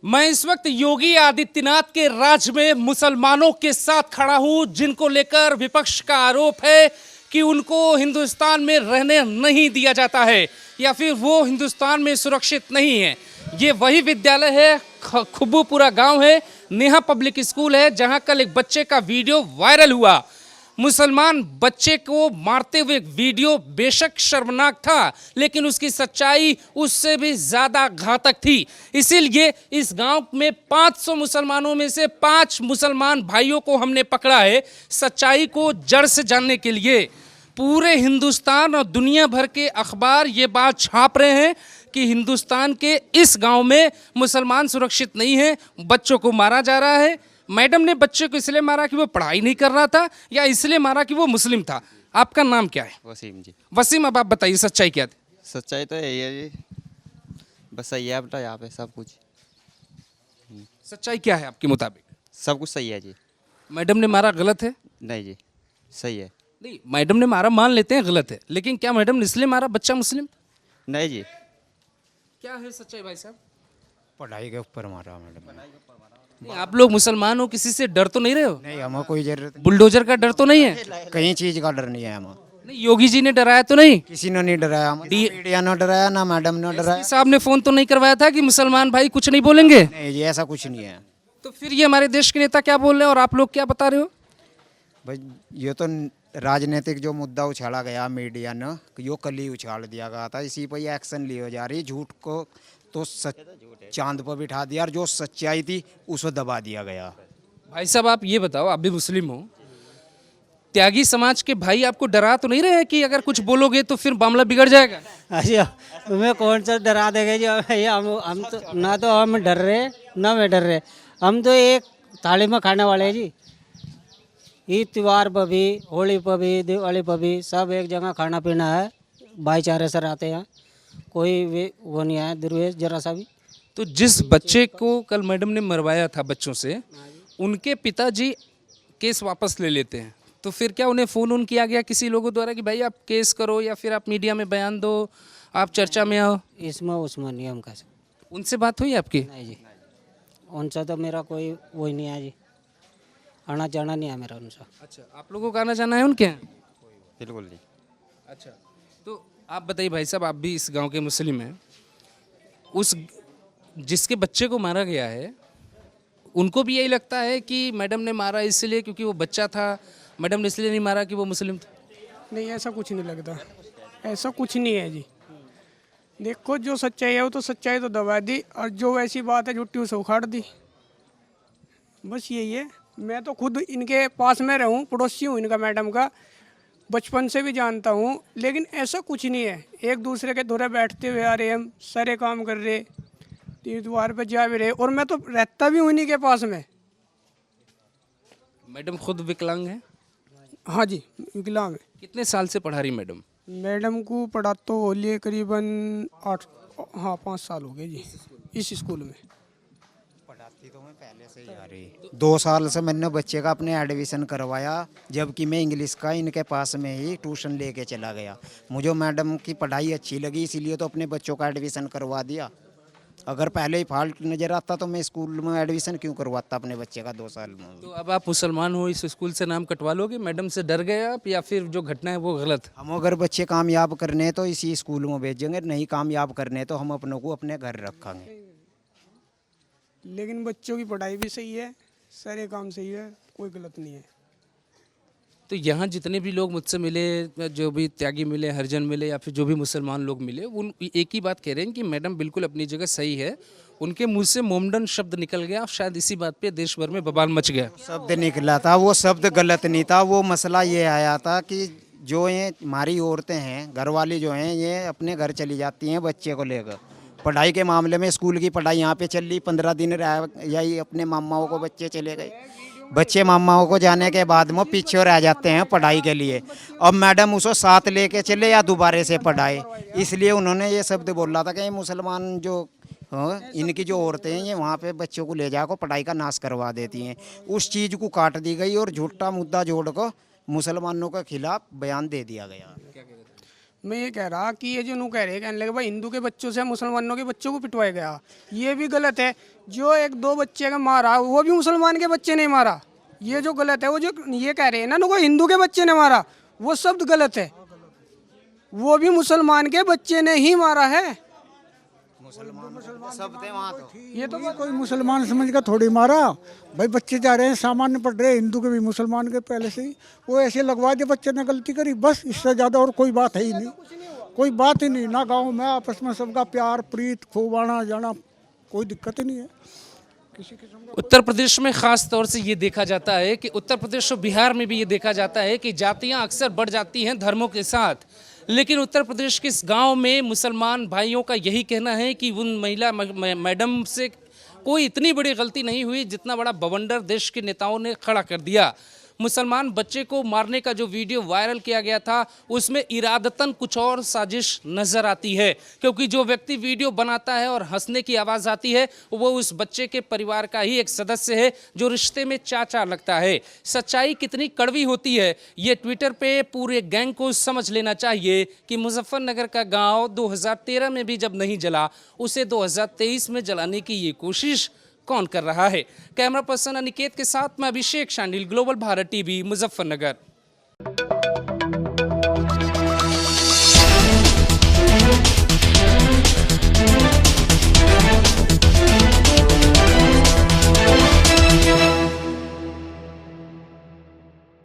मैं इस वक्त योगी आदित्यनाथ के राज्य में मुसलमानों के साथ खड़ा हूं, जिनको लेकर विपक्ष का आरोप है कि उनको हिंदुस्तान में रहने नहीं दिया जाता है या फिर वो हिंदुस्तान में सुरक्षित नहीं है। ये वही विद्यालय है, खुब्बूपुरा गांव है, नेहा पब्लिक स्कूल है, जहां कल एक बच्चे का वीडियो वायरल हुआ। मुसलमान बच्चे को मारते हुए वीडियो बेशक शर्मनाक था, लेकिन उसकी सच्चाई उससे भी ज़्यादा घातक थी। इसीलिए इस गांव में 500 मुसलमानों में से 5 मुसलमान भाइयों को हमने पकड़ा है, सच्चाई को जड़ से जानने के लिए। पूरे हिंदुस्तान और दुनिया भर के अखबार ये बात छाप रहे हैं कि हिंदुस्तान के इस गांव में मुसलमान सुरक्षित नहीं है, बच्चों को मारा जा रहा है। मैडम ने बच्चे को इसलिए मारा कि वो पढ़ाई नहीं कर रहा था या इसलिए मारा कि वो मुस्लिम था। आपका नाम क्या है? वसीम जी। वसीम, अब आप बताइए सच्चाई क्या थी? सच्चाई तो यही है जी, बस सही है बेटा, यहाँ पे सब कुछ। सच्चाई क्या है आपके मुताबिक? सब कुछ सही है जी। मैडम ने मारा गलत है? नहीं जी, सही है। नहीं, मैडम ने मारा मान लेते हैं गलत है, लेकिन क्या मैडम ने इसलिए मारा बच्चा मुस्लिम? नहीं जी। क्या है सच्चाई भाई साहब? पढ़ाई के ऊपर मारा मैडम। नहीं, आप लोग मुसलमान हो, किसी से डर तो नहीं रहे हो? नहीं, हमें कोई जरूरत बुलडोजर का डर तो नहीं है? नहीं, कहीं चीज का डर नहीं है हमें। नहीं, योगी जी ने डराया तो नहीं? किसी ने नहीं डराया हमें, मीडिया ने डराया ना मैडम ने डराया। एसपी साहब ने फोन तो नहीं करवाया था कि मुसलमान भाई कुछ नहीं बोलेंगे? नहीं जी, ऐसा कुछ नहीं है। तो फिर ये हमारे देश के नेता क्या बोल रहे हैं और आप लोग क्या बता रहे हो? भाई ये तो राजनीतिक जो मुद्दा उछाला गया मीडिया ने, यो कल ही उछाल दिया गया था, इसी पर ये एक्शन लिया जा रही। झूठ को तो चांद पर बिठा दिया और जो सच्चाई थी उसको दबा दिया गया। भाई साहब आप ये बताओ, आप भी मुस्लिम हो, त्यागी समाज के भाई आपको डरा तो नहीं रहे हैं कि अगर कुछ बोलोगे तो फिर मामला बिगड़ जाएगा? अच्छा, तुम्हें कौन सा डरा देगा जी? भैया हम तो ना तो हम डर रहे ना मैं डर रहे, हम तो एक थाली में खाने वाले हैं जी। ईद त्योहार पर भी, होली पर भी, दिवाली पर भी सब एक जगह खाना पीना है, भाईचारे से रहते हैं, कोई वो नहीं है दुर्वेश जरा सा भी। तो जिस बच्चे को कल मैडम ने मरवाया था बच्चों से, उनके पिताजी केस वापस ले लेते हैं, तो फिर क्या उन्हें फ़ोन किया गया किसी लोगों द्वारा कि भाई आप केस करो या फिर आप मीडिया में बयान दो, आप चर्चा में आओ? इसमें उसमें नियम का उनसे बात हुई आपकी? नहीं जी, उनसे तो मेरा कोई वही नहीं है जी, आना जाना नहीं है मेरा उनसे। अच्छा, आप लोगों का आना जाना है उनके यहाँ? बिल्कुल नहीं। अच्छा, तो आप बताइए भाई साहब, आप भी इस गांव के मुस्लिम हैं, उस जिसके बच्चे को मारा गया है उनको भी यही लगता है कि मैडम ने मारा इसलिए क्योंकि वो बच्चा था, मैडम ने इसलिए नहीं मारा कि वो मुस्लिम था? नहीं, ऐसा कुछ नहीं लगता, ऐसा कुछ नहीं है जी। देखो जो सच्चाई है वो तो सच्चाई तो दबा दी, और जो वैसी बात है झूठी उसे उखाड़ दी, बस यही है। मैं तो खुद इनके पास में रहूं, पड़ोसी हूं इनका, मैडम का बचपन से भी जानता हूं, लेकिन ऐसा कुछ नहीं है। एक दूसरे के धुरे बैठते हुए आ रहे, हम सारे काम कर रहे, त्योहार पे जा भी रहे, और मैं तो रहता भी हूँ इन्हीं के पास में। मैडम खुद विकलांग है? हाँ जी, विकलांग है। कितने साल से पढ़ा रही मैडम? मैडम को पढ़ा तो हो लिए करीबन 5 साल हो गए जी इस स्कूल में। पढ़ाती तो मैं पहले से ही आ रही। 2 साल से मैंने बच्चे का अपने एडमिशन करवाया, जबकि मैं इंग्लिश का इनके पास में ही ट्यूशन लेके चला गया। मुझे मैडम की पढ़ाई अच्छी लगी, इसीलिए तो अपने बच्चों का एडमिशन करवा दिया। अगर पहले ही फॉल्ट नज़र आता तो मैं स्कूल में एडमिशन क्यों करवाता अपने बच्चे का 2 साल में। तो अब आप मुसलमान हो, इस स्कूल से नाम कटवा लोगे? मैडम से डर गए आप या फिर जो घटना है वो गलत? हम अगर बच्चे कामयाब करने हैं तो इसी स्कूल में भेजेंगे, नहीं कामयाब करने हैं तो हम अपनों को अपने घर रखेंगे। लेकिन बच्चों की पढ़ाई भी सही है, सारे काम सही है, कोई गलत नहीं है। तो यहाँ जितने भी लोग मुझसे मिले, जो भी त्यागी मिले, हरिजन मिले या फिर जो भी मुसलमान लोग मिले, उन एक ही बात कह रहे हैं कि मैडम बिल्कुल अपनी जगह सही है। उनके मुंह से मोमडन शब्द निकल गया, शायद इसी बात पे देश भर में बवाल मच गया। शब्द निकला था, वो शब्द गलत नहीं था। वो मसला ये आया था कि जो ये हमारी औरतें हैं, घर वाली जो हैं, ये अपने घर चली जाती हैं बच्चे को लेकर। पढ़ाई के मामले में स्कूल की पढ़ाई यहाँ पे चल रही, 15 दिन रह यही अपने मामाओं को बच्चे चले गए। बच्चे मामाओं को जाने के बाद में पीछे रह जाते हैं पढ़ाई के लिए। अब मैडम उसको साथ लेके चले या दोबारा से पढ़ाए, इसलिए उन्होंने ये शब्द बोला था कि ये मुसलमान जो इनकी जो औरतें हैं ये वहाँ पे बच्चों को ले जाकर पढ़ाई का नाश करवा देती हैं। उस चीज़ को काट दी गई और झूठा मुद्दा जोड़ कर मुसलमानों के खिलाफ बयान दे दिया गया। मैं ये कह रहा कि ये जो नू कह रहे कहने लगे भाई हिंदू के बच्चों से मुसलमानों के बच्चों को पिटवाया गया, ये भी गलत है। जो एक दो बच्चे का मारा वो भी मुसलमान के बच्चे ने मारा, ये जो गलत है। वो जो ये कह रहे हैं ना को हिंदू के बच्चे ने मारा, वो शब्द गलत है। वो भी मुसलमान के बच्चे ने ही मारा है। सब थे वहाँ तो। ये तो कोई मुसलमान समझ कर थोड़ी मारा भाई, बच्चे जा रहे हैं सामान्य पढ़ रहे हैं, हिंदू के भी मुसलमान के पहले से ही वो ऐसे लगवा दिए, बच्चे ने गलती करी बस, इससे ज़्यादा और कोई बात है ही नहीं, कोई बात ही नहीं। ना गांव में आपस में सबका प्यार प्रीत खूब आना जाना, कोई दिक्कत ही नहीं है किसी किस्म का। उत्तर प्रदेश में खास तौर से ये देखा जाता है कि उत्तर प्रदेश और बिहार में भी ये देखा जाता है कि जातियां अक्सर बढ़ जाती हैं धर्मों के साथ, लेकिन उत्तर प्रदेश के इस गांव में मुसलमान भाइयों का यही कहना है कि उन महिला मैडम से कोई इतनी बड़ी गलती नहीं हुई जितना बड़ा बवंडर देश के नेताओं ने खड़ा कर दिया। मुसलमान बच्चे को मारने का जो वीडियो वायरल किया गया था उसमें इरादतन कुछ और साजिश नजर आती है, क्योंकि जो व्यक्ति वीडियो बनाता है और हंसने की आवाज़ आती है वो उस बच्चे के परिवार का ही एक सदस्य है जो रिश्ते में चाचा लगता है। सच्चाई कितनी कड़वी होती है ये ट्विटर पे पूरे गैंग को समझ लेना चाहिए कि मुजफ्फरनगर का गांव 2013 में भी जब नहीं जला, उसे 2023 में जलाने की ये कोशिश कौन कर रहा है। कैमरा पर्सन अनिकेत के साथ मैं अभिषेक शांडिल, ग्लोबल भारत टीवी, मुजफ्फरनगर।